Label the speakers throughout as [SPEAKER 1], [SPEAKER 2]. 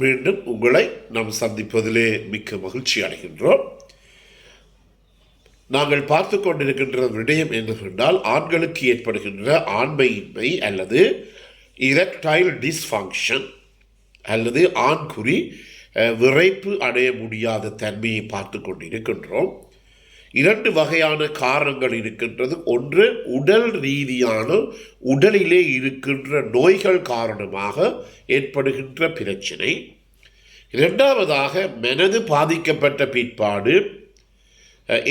[SPEAKER 1] மீண்டும் உங்களை நாம் சந்திப்பதிலே மிக்க மகிழ்ச்சி அடைகின்றோம். நாங்கள் பார்த்து கொண்டிருக்கின்ற விடயம் என்னவென்றால், ஆண்களுக்கு ஏற்படுகின்ற ஆண்மையின்மை அல்லது இரக்டைல் டிஸ்ஃபங்க்ஷன் அல்லது ஆண்குறி விரைப்பு அடைய முடியாத தன்மையை பார்த்து கொண்டிருக்கின்றோம். இரண்டு வகையான காரணங்கள் இருக்கின்றது. ஒன்று, உடல் ரீதியான உடலிலே இருக்கின்ற நோய்கள் காரணமாக ஏற்படுகின்ற பிரச்சனை. இரண்டாவதாக, மனது பாதிக்கப்பட்ட பிற்பாடு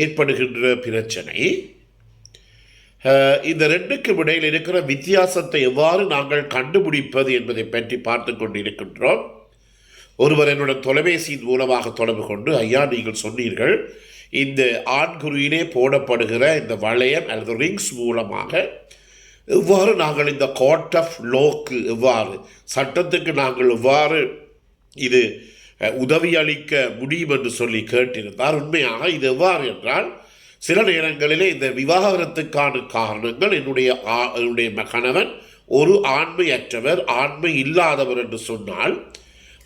[SPEAKER 1] ஏற்படுகின்ற பிரச்சனை. இந்த ரெண்டுக்கு இடையில் இருக்கிற வித்தியாசத்தை எவ்வாறு நாங்கள் கண்டுபிடிப்பது என்பதை பற்றி பார்த்து கொண்டிருக்கின்றோம். ஒருவர் என்னுடன் தொலைபேசியின் மூலமாக தொடர்பு கொண்டு, ஐயா, நீங்கள் சொன்னீர்கள் இந்த ஆண்குறியிலே போடப்படுகிற இந்த வளையம் அல்லது ரிங்ஸ் மூலமாக எவ்வாறு நாங்கள் இந்த கோர்ட் ஆஃப் லோக்கு எவ்வாறு சட்டத்துக்கு நாங்கள் எவ்வாறு இது உதவி அளிக்க முடியும் என்று சொல்லி கேட்டிருந்தார். உண்மையாக இது எவ்வாறு என்றால், சில நேரங்களிலே இந்த விவாகரத்துக்கான காரணங்கள் என்னுடைய கணவன் ஒரு ஆண்மையற்றவர், ஆண்மை இல்லாதவர் என்று சொன்னால்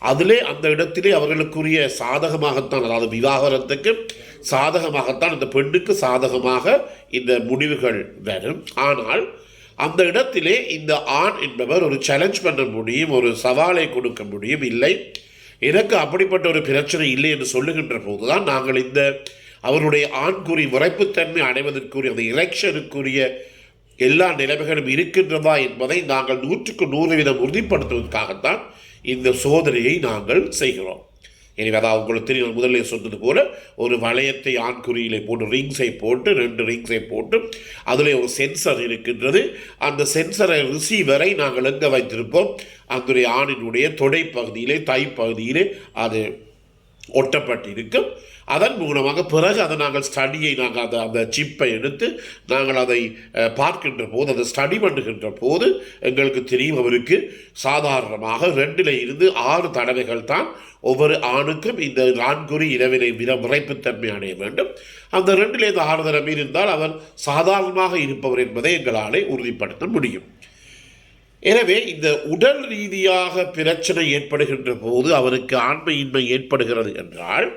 [SPEAKER 1] அதிலே அந்த இடத்திலே அவர்களுக்குரிய சாதகமாகத்தான், அதாவது விவாகரத்துக்கு சாதகமாகத்தான் இந்த பெண்ணுக்கு சாதகமாக இந்த முடிவுகள் வரும். ஆனால் அந்த இடத்திலே இந்த ஆண் என்பவர் ஒரு சேலஞ்ச் பண்ண முடியும், ஒரு சவாலை கொடுக்க முடியும். இல்லை, எனக்கு அப்படிப்பட்ட ஒரு பிரச்சனை இல்லை என்று சொல்லுகின்ற போதுதான் நாங்கள் இந்த அவருடைய ஆண்குறி விரைப்புத்தன்மை அடைவதற்குரிய அந்த எலெக்ஷனுக்குரிய எல்லா நிலைமைகளும் இருக்கின்றதா என்பதை நாங்கள் 100% உறுதிப்படுத்துவதற்காகத்தான் இந்த சோதனையை நாங்கள் செய்கிறோம். எனவே அதாவது உங்களுக்கு தெரியும், முதலில் சொன்னது போல ஒரு வளையத்தை ஆண்குறியிலே போட்டு ரிங்ஸை போட்டு 2 ரிங்ஸை போட்டு அதில் ஒரு சென்சர் இருக்கின்றது. அந்த சென்சரை ரிசீவரை நாங்கள் எங்கே வைத்திருப்போம், அந்த ஆணினுடைய தொடை பகுதியிலே, தை பகுதியிலே அது ஒட்டப்பட்டிருக்கும். அதன் மூலமாக பிறகு அதை நாங்கள் ஸ்டடியை நாங்கள் அந்த சிப்பை எடுத்து நாங்கள் அதை பார்க்கின்ற போது, அதை ஸ்டடி பண்ணுகின்ற போது எங்களுக்கு தெரியும், அவருக்கு சாதாரணமாக 2 to 6 தடவைகள் தான் ஒவ்வொரு ஆணுக்கும் இந்த ஆண்குறி இரவினை விரைப்புத்தன்மை அடைய வேண்டும். அந்த 2 to 6 தடவை இருந்தால் அவர் சாதாரணமாக இருப்பவர் என்பதை எங்களால் உறுதிப்படுத்த முடியும். எனவே இந்த உடல் ரீதியாக பிரச்சனை ஏற்படுகின்ற போது அவருக்கு ஆண்மையின்மை ஏற்படுகிறது என்றால்,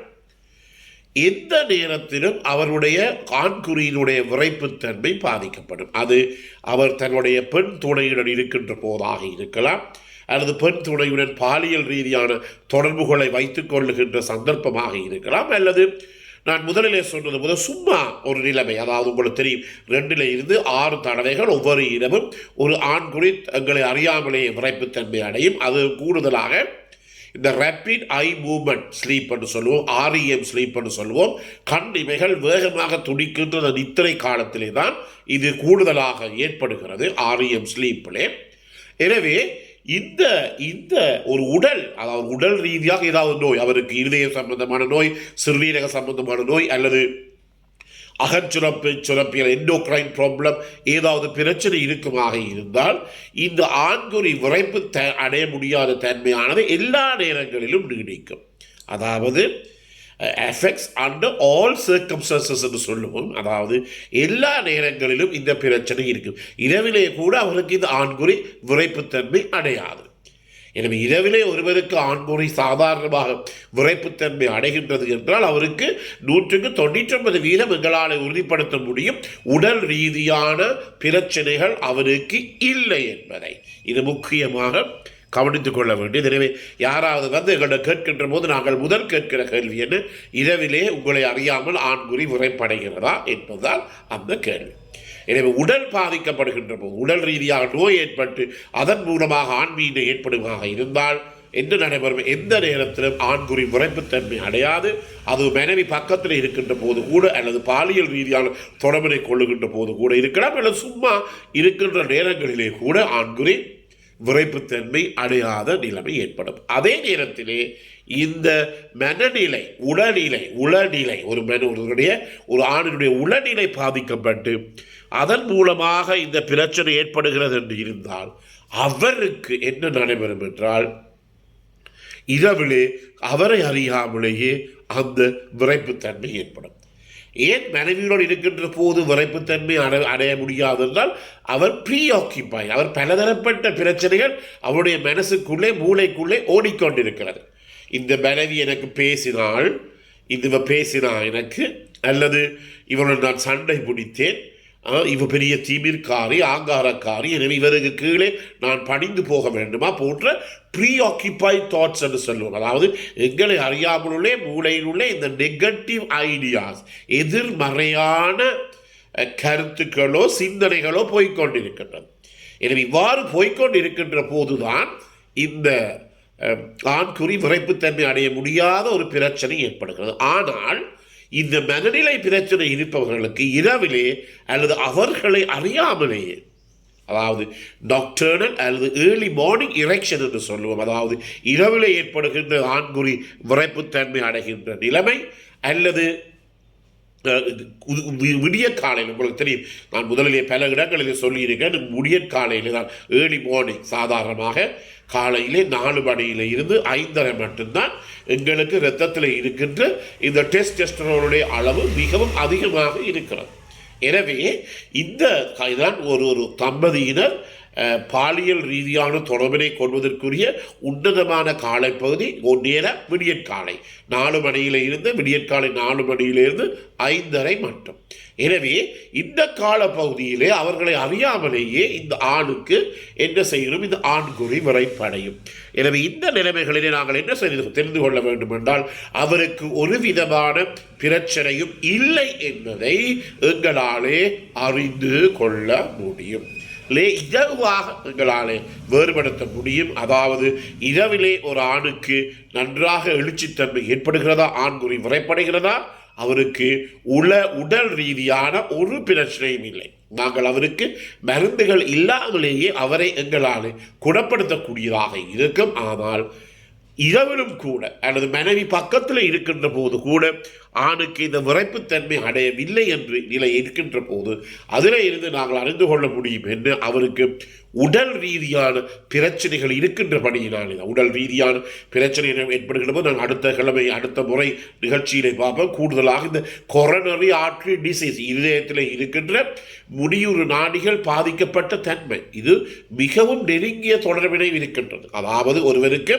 [SPEAKER 1] எந்த நேரத்திலும் அவருடைய ஆண்குறியினுடைய விரைப்புத்தன்மை பாதிக்கப்படும். அது அவர் தன்னுடைய பெண் துணையுடன் இருக்கின்ற போதாக இருக்கலாம், அல்லது பெண் துணையுடன் பாலியல் ரீதியான தொடர்புகளை வைத்துக் கொள்ளுகின்ற சந்தர்ப்பமாக இருக்கலாம், அல்லது நான் முதலிலே சொன்னது முதல் சும்மா ஒரு நிலைமை, அதாவது உங்களுக்கு தெரியும் 2 to 6 தடவைகள் ஒவ்வொரு இரவும் ஒரு ஆண்குறி எங்களை அறியாமலேயே விரைப்புத்தன்மை அடையும். அது கூடுதலாக இந்த ரேப்பிட் ஐ மூவ்மெண்ட் ஸ்லீப் என்று சொல்லுவோம், REM ஸ்லீப் என்று சொல்லுவோம். கண் இமைகள் வேகமாக துடிக்கின்ற நித்திரை காலத்திலே தான் இது கூடுதலாக ஏற்படுகிறது, REM ஸ்லீப்பிலே. எனவே இந்த ஒரு உடல், அதாவது உடல் ரீதியாக ஏதாவது நோய், அவருக்கு இருதய சம்பந்தமான நோய், சிறுநீரக சம்பந்தமான நோய், அல்லது சுரப்பியல் எண்டோக்ரைன் ப்ராப்ளம், ஏதாவது பிரச்சனை இருக்குமாக இருந்தால் இந்த ஆண்குறி விரைப்பு அடைய முடியாத தன்மையானது எல்லா நேரங்களிலும் நீடிக்கும். அதாவது எஃபெக்ட்ஸ் அண்டர் ஆல் சர்க்கம்ஸ்டன்சஸ் என்று சொல்லுவோம். அதாவது எல்லா நேரங்களிலும் இந்த பிரச்சனை இருக்கும். இரவிலே கூட அவருக்கு இந்த ஆண்குறி விரைப்புத்தன்மை அடையாது. எனவே இரவிலே ஒருவருக்கு ஆண்குறி சாதாரணமாக விரைப்புத்தன்மை அடைகின்றது என்றால் அவருக்கு 199% எங்களால் உறுதிப்படுத்த முடியும் உடல் ரீதியான பிரச்சனைகள் அவருக்கு இல்லை என்பதை. இது முக்கியமாக கவனித்துக் கொள்ள வேண்டியது. எனவே யாராவது எங்களிடம் கேட்கின்ற போது நாங்கள் முதல் கேட்கிற கேள்வி என்ன, இரவிலே உங்களை அறியாமல் ஆண்குறி விரைப்படைகிறதா என்பதுதான் அந்த கேள்வி. எனவே உடல் பாதிக்கப்படுகின்ற போது, உடல் ரீதியாக நோய் ஏற்பட்டு அதன் மூலமாக ஆண்மையின்மை ஏற்படுமாக இருந்தால் என்ன நடைபெறும், எந்த நேரத்திலும் ஆண்குறி விரைப்புத்தன்மை அடையாது. அது மனைவி பக்கத்தில் இருக்கின்ற போது கூட, அல்லது பாலியல் ரீதியான தொடர்பினை கொள்ளுகின்ற போது கூட இருக்கலாம், அல்லது சும்மா இருக்கின்ற நேரங்களிலே கூட ஆண்குறி விரைப்புத்தன்மை அடையாத நிலைமை ஏற்படும். அதே நேரத்திலே இந்த மனநிலை, உளநிலை ஒரு ஆணினுடைய உளநிலை பாதிக்கப்பட்டு அதன் மூலமாக இந்த பிரச்சனை ஏற்படுகிறது என்று இருந்தால் அவருக்கு என்ன நடைபெறும் என்றால், இரவிலே அவரை அறியாமலேயே அந்த விரைப்புத்தன்மை ஏற்படும். ஏன் மனைவியோடு இருக்கின்ற போது விரைப்புத்தன்மை அடைய முடியாது என்றால் அவர் ப்ரீஆக்கியூபை, அவர் பலதரப்பட்ட பிரச்சனைகள் அவருடைய மனசுக்குள்ளே மூளைக்குள்ளே ஓடிக்கொண்டிருக்கிறது. இந்த மனைவி எனக்கு பேசினாள், இவ பேசினா எனக்கு, அல்லது இவருடன் நான் சண்டை பிடித்தேன், இவ பெரிய திமிர்காரி, ஆங்காரக்காரி, எனவே இவருக்கு கீழே நான் பணிந்து போக வேண்டுமா போன்ற ப்ரீ ஆக்கியபை தாட்ஸ் என்று சொல்லுவோம். அதாவது எங்களை அறியாமலுள்ளே மூளையிலுள்ளே இந்த நெகட்டிவ் ஐடியாஸ், எதிர்மறையான கருத்துக்களோ சிந்தனைகளோ போய்கொண்டிருக்கின்றது. எனவே இவ்வாறு போய்கொண்டிருக்கின்ற போதுதான் இந்த ஆண்குறி விரைப்புத்தன்மை அடைய முடியாத ஒரு பிரச்சனை ஏற்படுகிறது. ஆனால் இந்த மனநிலை பிரச்சனை இருப்பவர்களுக்கு இரவிலே அல்லது அவர்களை அறியாமலேயே, அதாவது டாக்டர்னல் அல்லது ஏர்லி மார்னிங் இரெக்ஷன் என்று சொல்லுவோம், அதாவது இரவிலே ஏற்படுகின்ற ஆண்குறி விரைப்புத்தன்மை அடைகின்ற நிலைமை, அல்லது விடிய காலையில், உங்களுக்கு தெரியும், நான் முதலிலே பல இடங்களில் சொல்லியிருக்கேன், விடிய காலையில் தான் ஏர்லி மார்னிங், சாதாரணமாக காலையிலே 4 மணியில் இருந்து 5:30 மட்டும்தான் எங்களுக்கு இரத்தத்தில் இருக்கின்ற இந்த டெஸ்டோஸ்டெரோனுடைய அளவு மிகவும் அதிகமாக இருக்கிறது. எனவே இந்த தான் ஒரு தம்பதியினர் பாலியல் ரீதியான தொடர்பினை கொள்வதற்குரிய உன்னதமான காலைப்பகுதி நேரம் விடியற்காலை 4 மணியில் இருந்து விடியற்காலை 4 மணியிலிருந்து 5:30 மட்டும். எனவே இந்த காலப்பகுதியிலே அவர்களை அறியாமலேயே இந்த ஆணுக்கு என்ன செய்யணும், இந்த ஆண்குறி விரைப்படையும். எனவே இந்த நிலைமைகளிலே நாங்கள் என்ன செய்து தெரிந்து கொள்ள வேண்டும் என்றால், அவருக்கு ஒரு விதமான பிரச்சனையும் இல்லை என்பதை எங்களாலே அறிந்து கொள்ள முடியும். இலகுவாக எங்களாலே வேறுபடுத்த முடியும். அதாவது இரவிலே ஒரு ஆணுக்கு நன்றாக எழுச்சித்தன்மை ஏற்படுகிறதா, ஆண்குறி விரைப்படைகிறதா, அவருக்கு உடல் ரீதியான ஒரு பிரச்சனையும் இல்லை. நாங்கள் அவருக்கு மருந்துகள் இல்லாமலேயே அவரை எங்களால் குணப்படுத்தக்கூடியதாக இருக்கும். ஆனால் இரவிலும் கூட அல்லது மனைவி பக்கத்தில் இருக்கின்ற போது கூட ஆணுக்கு இந்த விரைப்புத்தன்மை அடையவில்லை என்று நிலை இருக்கின்ற போது அதில் இருந்து நாங்கள் அறிந்து கொள்ள முடியும் என்று அவருக்கு உடல் ரீதியான பிரச்சனைகள் இருக்கின்றபடியினால், உடல் ரீதியான பிரச்சனைகள் ஏற்படுகின்ற போது நாங்கள் அடுத்த முறை நிகழ்ச்சியிலே பார்ப்போம். கூடுதலாக இந்த கொரோனரி ஆர்டரி டிசீஸ், இதயத்தில் இருக்கின்ற முடியுறு நாடிகள் பாதிக்கப்பட்ட தன்மை, இது மிகவும் நெருங்கிய தொடர்பினை இருக்கின்றது. அதாவது ஒருவருக்கு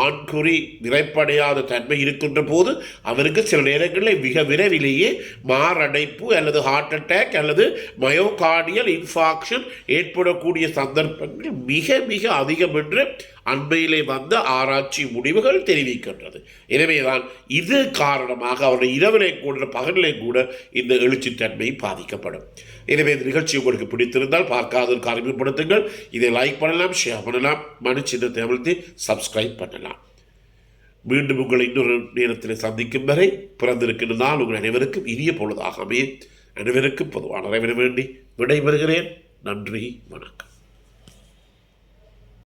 [SPEAKER 1] ஆண்குறி விரைப்படையாத தன்மை இருக்கின்ற போது அவருக்கு சில நேரங்களில் மிக விரைவிலேயே மாரடைப்பு அல்லது ஹார்ட் அட்டாக் அல்லது மயோகார்டியல் இன்ஃபாக்ஷன் ஏற்படக்கூடிய சந்தர்ப்பங்கள் மிக மிக அதிகம் என்று அண்மையிலே வந்த ஆராய்ச்சி முடிவுகள் தெரிவிக்கின்றது. எனவேதான் இது காரணமாக அவருடைய இரவிலே கூட பகலிலே கூட இந்த எழுச்சித்தன்மை பாதிக்கப்படும். எனவே இந்த நிகழ்ச்சி உங்களுக்கு பிடித்திருந்தால் பார்க்காததற்கு அறிமுகப்படுத்துங்கள். இதை லைக் பண்ணலாம், ஷேர் பண்ணலாம், மணிச்சின்னத்தை அமர்த்தி சப்ஸ்கிரைப் பண்ணலாம். மீண்டும் உங்களை இன்னொரு நேரத்தில் சந்திக்கும் வரை பிறந்திருக்கின்ற நாள் உங்கள் அனைவருக்கும் இனிய பொழுதாகவே அனைவருக்கும் பொதுவான வேண்டி விடைபெறுகிறேன். நன்றி, வணக்கம்.